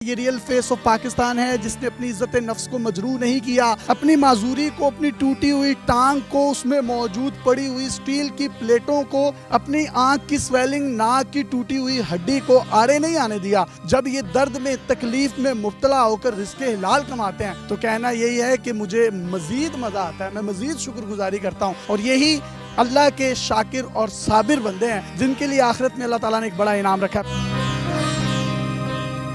ये real face of Pakistan है जिसने अपनी इज्जत नफ्स को मजरू नहीं किया, अपनी माजूरी को, अपनी टूटी हुई टांग को, उसमें मौजूद पड़ी हुई स्टील की प्लेटों को, अपनी आंख की स्वेलिंग, नाक की टूटी हुई हड्डी को आड़े नहीं आने दिया। जब ये दर्द में, तकलीफ में मुब्तला होकर रिज़्क़े हलाल कमाते हैं तो कहना यही है कि मुझे मजीद मजा आता है, मैं मजीद शुक्रगुजारी करता हूँ। और यही अल्लाह के शाकिर और साबिर बंदे हैं जिनके लिए आखिरत में अल्लाह ताला ने एक बड़ा इनाम रखा है।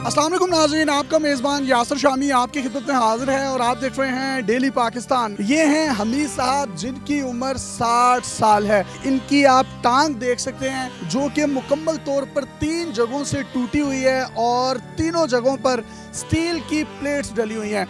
अस्सलाम वालेकुम नाज़रीन, आपका मेज़बान यासर शामी आपकी खिदमत में हाजिर है और आप देख रहे हैं डेली पाकिस्तान। ये हैं हमीद साहब जिनकी उम्र 60 साल है। इनकी आप टांग देख सकते हैं जो कि मुकम्मल तौर पर 3 जगहों से टूटी हुई है और तीनों जगहों पर स्टील की प्लेट्स डली हुई हैं।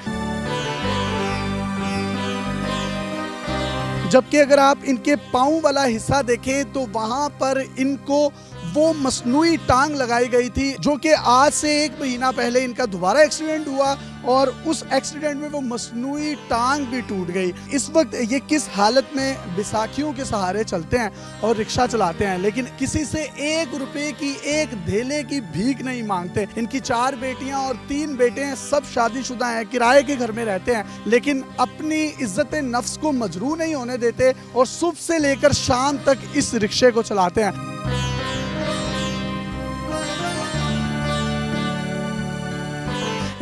जबकि अगर आप इनके पाँव वाला हिस्सा देखें तो वहाँ पर इनको वो मसनूई टांग लगाई गई थी जो कि आज से 1 महीना पहले इनका दोबारा एक्सीडेंट हुआ और उस एक्सीडेंट में वो मसनूई टांग भी टूट गई। इस वक्त ये किस हालत में बैसाखियों के सहारे चलते हैं और रिक्शा चलाते हैं, लेकिन किसी से 1 रुपए की, 1 धेले की भीख नहीं मांगते। इनकी 4 बेटियां और 3 बेटे हैं, सब शादीशुदा हैं, किराए के घर में रहते हैं, लेकिन अपनी इज्जत नफ्स को मजरू नहीं होने देते और सुबह से लेकर शाम तक इस रिक्शे को चलाते हैं।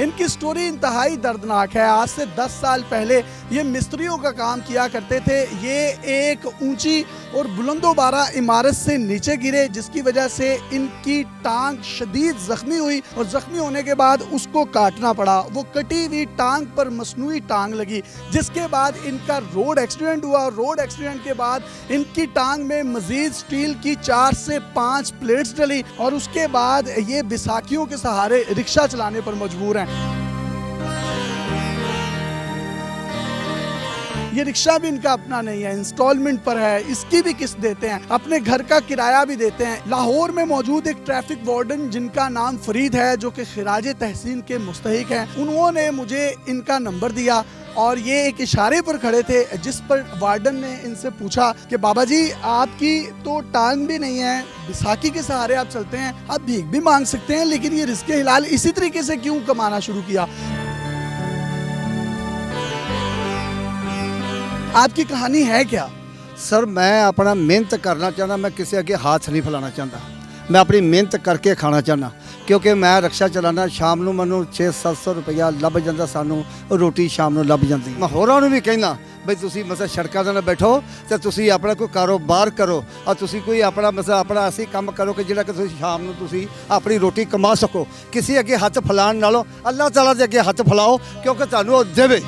इनकी स्टोरी इंतहाई दर्दनाक है। आज से 10 साल पहले ये मिस्त्रियों का काम किया करते थे। ये एक ऊंची और बुलंदोबारा इमारत से नीचे गिरे जिसकी वजह से इनकी टांग शदीद जख्मी हुई और जख्मी होने के बाद उसको काटना पड़ा। वो कटी हुई टांग पर मसनूई टांग लगी जिसके बाद इनका रोड एक्सीडेंट हुआ और रोड एक्सीडेंट के बाद इनकी टांग में मजीद स्टील की 4 से 5 प्लेट्स डली और उसके बाद ये बैसाखियों के सहारे रिक्शा चलाने पर मजबूर हैं। ये रिक्शा भी इनका अपना नहीं है, इंस्टॉलमेंट पर है, इसकी भी किस्त देते हैं, अपने घर का किराया भी देते हैं। लाहौर में मौजूद एक ट्रैफिक वार्डन जिनका नाम फरीद है जो कि खिराज तहसीन के मुस्तहिक हैं, उन्होंने मुझे इनका नंबर दिया और ये एक इशारे पर खड़े थे जिस पर वार्डन ने इनसे पूछा कि बाबा जी आपकी तो टांग भी नहीं है, बैसाखी के सहारे आप चलते हैं, आप भीख भी मांग सकते हैं, लेकिन ये रिज़्क़े हलाल इसी तरीके से क्यों कमाना शुरू किया? आपकी कहानी है क्या? सर मैं अपना मेहनत करना चाहता, मैं किसी अगे हाथ नहीं फैलाना चाहता, मैं अपनी मेहनत करके खाना चाहना क्योंकि मैं रिक्शा चलाना शाम ਨੂੰ ਮੈਨੂੰ 600-700 रुपया ਲੱਭ ਜਾਂਦਾ, ਸਾਨੂੰ ਰੋਟੀ ਸ਼ਾਮ ਨੂੰ ਲੱਭ ਜਾਂਦੀ। ਮੈਂ ਹੋਰਾਂ ਨੂੰ ਵੀ ਕਹਿਣਾ ਬਈ ਤੁਸੀਂ ਮਸਾ ਸੜਕਾਂ ਤੇ ਨਾ ਬੈਠੋ ਤੇ ਤੁਸੀਂ ਆਪਣਾ ਕੋਈ ਕਾਰੋਬਾਰ ਕਰੋ ਔਰ ਤੁਸੀਂ ਕੋਈ ਆਪਣਾ ਮਸਾ ਆਪਣਾ ਅਸੀਂ ਕੰਮ ਕਰੋ ਕਿ ਜਿਹੜਾ ਕਿ ਤੁਸੀਂ ਸ਼ਾਮ ਨੂੰ ਤੁਸੀਂ ਆਪਣੀ ਰੋਟੀ ਕਮਾ ਸਕੋ। ਕਿਸੇ ਅੱਗੇ ਹੱਥ ਫੈਲਾਉਣ ਨਾਲੋਂ ਅੱਲਾਹ ਤਾਲਾ ਦੇ ਅੱਗੇ ਹੱਥ ਫੈਲਾਓ ਕਿਉਂਕਿ ਤੁਹਾਨੂੰ ਉਹ ਦੇਵੇ।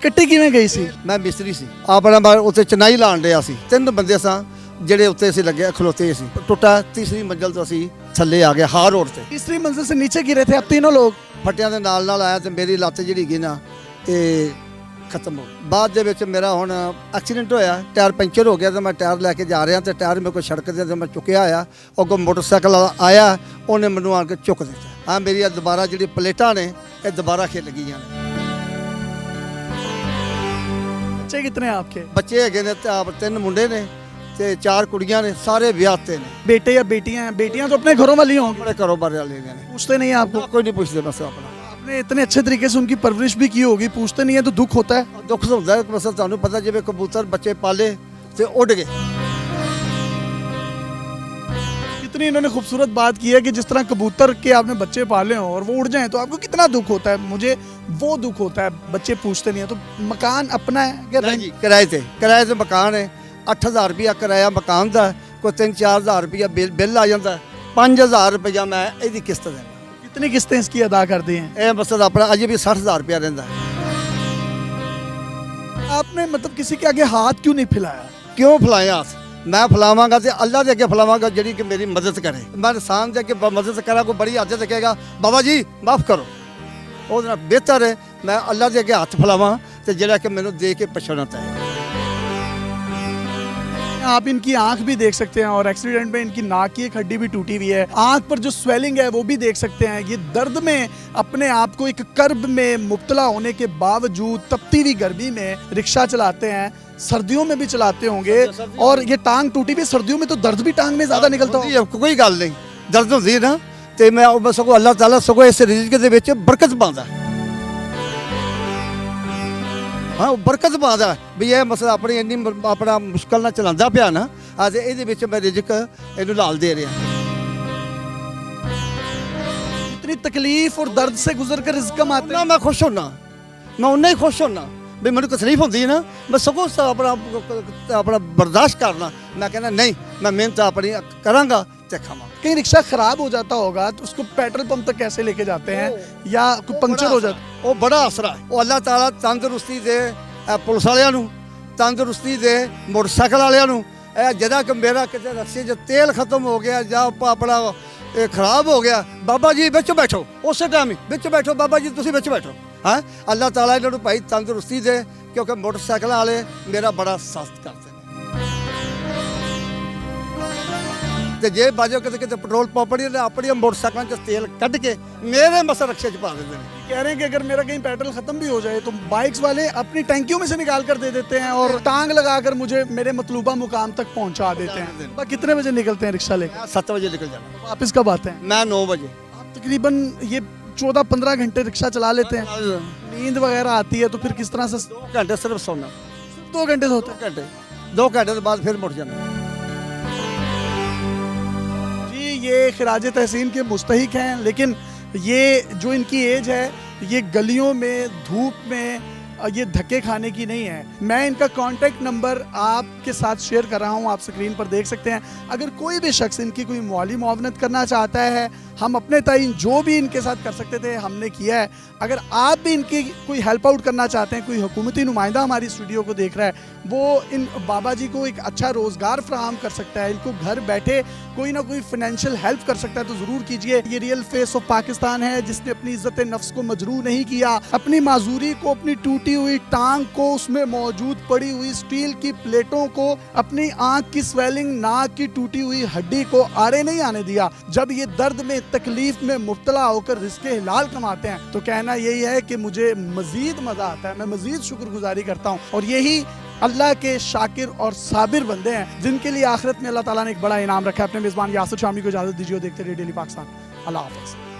ਕੱਟੀ ਕਿਵੇਂ ਗਈ ਸੀ? ਮੈਂ ਮਿਸਤਰੀ ਸੀ, ਆਪਣਾ ਉੱਥੇ ਚਨਾਈ ਲਾਣ ਰਿਹਾ ਸੀ, 3 ਬੰਦੇ ਸਾਂ ਜਿਹੜੇ ਉੱਤੇ ਅਸੀਂ ਲੱਗੇ ਖਲੋਤੇ ਸੀ। टूटा 3री मंजिल तो असी थले आ गए हार रोड से। 3री मंजिल से नीचे गिरे थे आप तीनों लोग? फटिया के नाल आया तो मेरी लत्त जी गई ना तो खत्म हो। बाद दे विच मेरा हुण एक्सीडेंट होया, टायर पंचर हो गया तो मैं टायर लैके जा रहा तो टायर मेरे को सड़क से मैं चुकया आया, अगों मोटरसाइकिल आया उन्हें मैनू आके चुक दिता। हाँ मेरी दोबारा जी प्लेटा ने ये दोबारा खिल गई ने। बच्चे कितने आपके? बच्चे है 3 मुंडे ने 4 कुड़ियां ने, सारे ब्याहते ने। बेटे या बेटियां हैं? बेटियां तो अपने घरों वाली होंगी। बड़े कारोबार वाले ने। पूछते नहीं आपको? कोई नहीं पूछते, बस अपना आपने इतने अच्छे तरीके से उनकी परवरिश भी की होगी, पूछते नहीं है तो दुख होता है? दुख होता है, बस तुहानू पता जिवें कबूतर बच्चे पाले तो उड़ गए। कितनी इन्होंने खूबसूरत बात की है कि जिस तरह कबूतर के आपने बच्चे पाले हों और वो उड़ जाएं तो आपको कितना दुख होता है। मुझे वो दुख होता है, बच्चे पूछते नहीं है। तो मकान अपना है क्या? नहीं जी, किराए से मकान है। 8000 रुपया किराया मकान का, कोई 3-4 हज़ार रुपया बिल आ जाता है, 5000 रुपया मैं इसकी किस्त देना। कितनी किस्तें इसकी अदा कर दी हैं? ये मसला अपना अजे भी 60,000 रुपया रहता है। आपने मतलब किसी के आगे हाथ क्यों नहीं फैलाया? क्यों फैलाया हाथ? मैं फैलावांगा तो अल्लाह के अगे फैलावांगा जी कि मेरी मदद करे। मैं इंसान के अगे मदद करा, कोई बड़ी आदत कहेगा बाबा जी माफ़ करो, वो बेहतर है मैं अल्लाह के अगे हाथ फैलावां तो जोड़ा कि मैनू दे के पछड़ता है। आप इनकी आंख भी देख सकते हैं और एक्सीडेंट में इनकी नाक की एक हड्डी भी टूटी हुई है। आंख पर जो स्वेलिंग है वो भी देख सकते हैं। ये दर्द में अपने आप को एक कर्ब में मुब्तला होने के बावजूद तपती हुई गर्मी में रिक्शा चलाते हैं। सर्दियों में भी चलाते होंगे और ये टांग टूटी हुई, सर्दियों में तो दर्द भी टांग में ज्यादा निकलता होगा। कोई गल नहीं, ਦਰਦ ਹੁੰਦੀ ਹੈ ਨਾ ਤੇ ਮੈਂ ਸਗੋਂ ਅੱਲਾਹ ਤਾਲਾ ਸਗੋਂ ਇਸ ਰਿਜ਼ਕ ਦੇ ਵਿੱਚ ਬਰਕਤ ਪਾਉਂਦਾ। ਹਾਂ ਉਹ ਬਰਕਤ ਪਾਉਂਦਾ ਵੀ ਇਹ ਮਸਲਾ ਆਪਣੀ ਇੰਨੀ ਆਪਣਾ ਮੁਸ਼ਕਲ ਨਾਲ ਚਲਾਉਂਦਾ ਪਿਆ ਨਾ ਅੱਜ ਇਹਦੇ ਵਿੱਚ ਮੈਂ ਰਿਜ਼ਕ ਇਹਨੂੰ ਲਾਲ ਦੇ ਰਿਹਾ। इतनी तकलीफ और दर्द से गुजर कर रिज़्क़ कमाते ना हैं। मैं खुश होना, मैं उन्ना ही खुश होना भी मैंने तकलीफ होती है ना मैं सगों अपना बर्दाश्त करना। मैं कहना नहीं मैं मेहनत अपनी करांगा ते खावांगा। कहीं रिक्शा खराब हो जाता होगा तो उसको पेट्रोल पंप तक कैसे लेके जाते हैं या कोई पंक्चर हो जाता है? ਉਹ ਬੜਾ ਆਸਰਾ ਹੈ। ਉਹ ਅੱਲਾਹ ਤਾਲਾ ਤੰਦਰੁਸਤੀ ਦੇ ਪੁਲਿਸ ਵਾਲਿਆਂ ਨੂੰ, ਤੰਦਰੁਸਤੀ ਦੇ ਮੋਟਰਸਾਈਕਲ ਵਾਲਿਆਂ ਨੂੰ। ਇਹ ਜਿਹੜਾ ਕਿ ਮੇਰਾ ਕਿਤੇ ਰਕਸ਼ੇ 'ਚ ਤੇਲ ਖਤਮ ਹੋ ਗਿਆ ਜਾਂ ਆਪਣਾ ਇਹ ਖਰਾਬ ਹੋ ਗਿਆ, ਬਾਬਾ ਜੀ ਵਿੱਚ ਬੈਠੋ, ਉਸੇ ਟਾਈਮ ਹੀ ਵਿੱਚ ਬੈਠੋ, ਬਾਬਾ ਜੀ ਤੁਸੀਂ ਵਿੱਚ ਬੈਠੋ। ਹਾਂ ਅੱਲਾਹ ਤਾਲਾ ਇਹਨਾਂ ਨੂੰ ਭਾਈ ਤੰਦਰੁਸਤੀ ਦੇ, ਕਿਉਂਕਿ ਮੋਟਰਸਾਈਕਲ ਵਾਲੇ ਮੇਰਾ ਬੜਾ ਸਾਥ ਕਰਦੇ ਨੇ। ਤੇ ਜੇ ਬਾਜੋ ਕਿਤੇ ਕਿਤੇ ਪੈਟਰੋਲ ਪੰਪ ਨਹੀਂ ਆਪਣੀਆਂ ਮੋਟਰਸਾਈਕਲਾਂ 'ਚ ਤੇਲ ਕੱਢ ਕੇ ਮੇਰੇ ਮਸਾ ਰਕਸ਼ੇ 'ਚ ਪਾ ਦਿੰਦੇ ਨੇ। कह रहे हैं कि अगर मेरा कहीं पेट्रोल खत्म भी हो जाए तो बाइक्स वाले अपनी टैंकियों में से निकाल कर दे देते हैं और टांग लगाकर मुझे मेरे मतलूबा मुकाम तक पहुंचा देते हैं। सुबह कितने बजे निकलते हैं रिक्शा लेकर? 7 ਵਜੇ ਨਿਕਲ ਜਾਣਾ, वापस कब आते हैं? मैं 9 ਵਜੇ। आप तकरीबन ये 14-15 घंटे रिक्शा चला लेते हैं, नींद वगैरह आती है तो फिर किस तरह से? 2 ਘੰਟੇ ਸਿਰਫ ਸੌਣਾ, 2 घंटे सोते 2 ਘੰਟੇ 2 ਘੰਟੇ ਤੋਂ ਬਾਅਦ ਫਿਰ ਮੁੜ ਜਾਣਾ। हैं जी। ये खिराज तहसीन के मुस्तहिक हैं, लेकिन ये जो इनकी एज है ये गलियों में धूप में ये धक्के खाने की नहीं है। मैं इनका कांटेक्ट नंबर आपके साथ शेयर कर रहा हूँ, आप स्क्रीन पर देख सकते हैं। अगर कोई भी शख्स इनकी कोई माली मुआवनत करना चाहता है, हम अपने तयन जो भी इनके साथ कर सकते थे हमने किया है। अगर आप भी इनकी कोई हेल्प आउट करना चाहते हैं, कोई हुकूमती नुमाइंदा हमारी स्टूडियो को देख रहा है, वो इन बाबा जी को एक अच्छा रोज़गार फ्राहम कर सकता है, इनको घर बैठे कोई ना कोई फाइनेंशियल हेल्प कर सकता है तो ज़रूर कीजिए। ये रियल फेस ऑफ पाकिस्तान है जिसने अपनी इज़्ज़त नफ्स को मजरू नहीं किया, अपनी माजूरी को, अपनी टूटी हुई टांग को, उसमें मौजूद पड़ी हुई स्टील की प्लेटों को, अपनी आँख की स्वेलिंग, नाक की टूटी हुई हड्डी को आड़े नहीं आने दिया। जब ये दर्द में, तकलीफ में मुब्तला होकर रिज़्क़ हिलाल कमाते हैं तो कहना यही है कि मुझे मज़ीद मज़ा आता है, मैं मज़ीद शुक्रगुजारी करता हूँ। और यही अल्लाह के शाकिर और साबिर बंदे हैं जिनके लिए आखिरत में अल्लाह ताला ने एक बड़ा इनाम रखा है। अपने मेज़बान यासिर शामी को इजाज़त दीजिए। देखते रहिए डेली पाकिस्तान। अल्लाह हाफ़िज़।